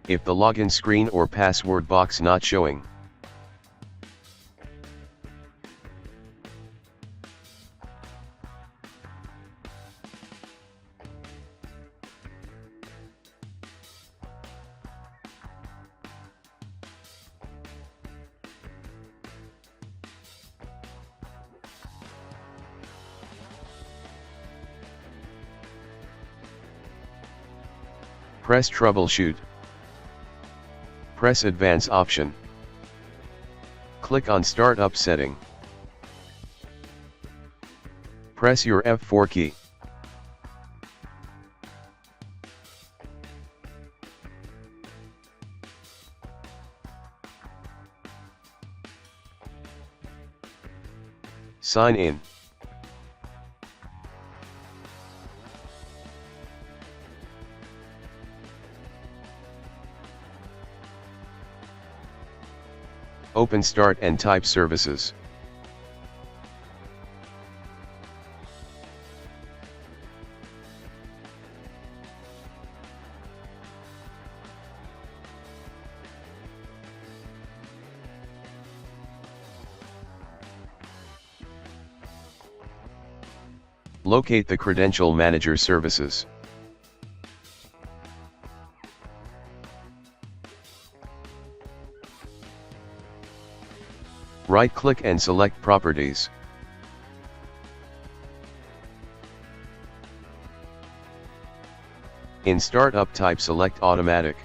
if the login screen or password box not showing. Press Troubleshoot. Press Advance option. Click on Startup setting. Press your F4 key. Sign in. Open Start and type Services. Locate the Credential Manager services. Right-click and select Properties. In Startup type select Automatic.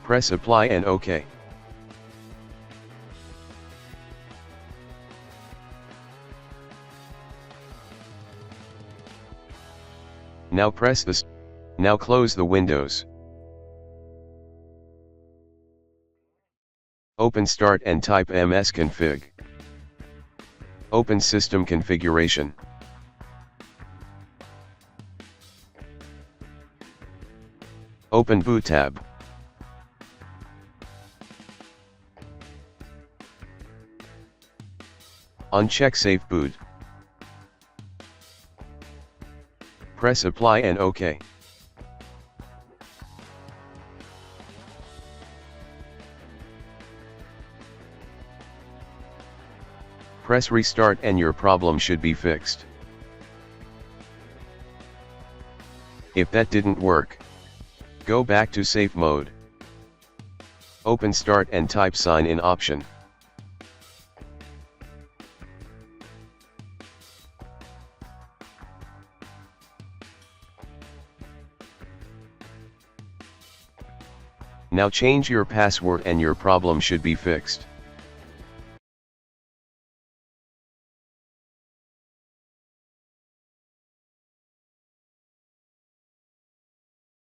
Press Apply and OK. Now close the windows. Open Start and type msconfig. Open System Configuration. Open Boot tab. Uncheck Safe Boot. Press Apply and OK. Press Restart and your problem should be fixed. If that didn't work, go back to safe mode. Open Start and type Sign In option. Now change your password and your problem should be fixed.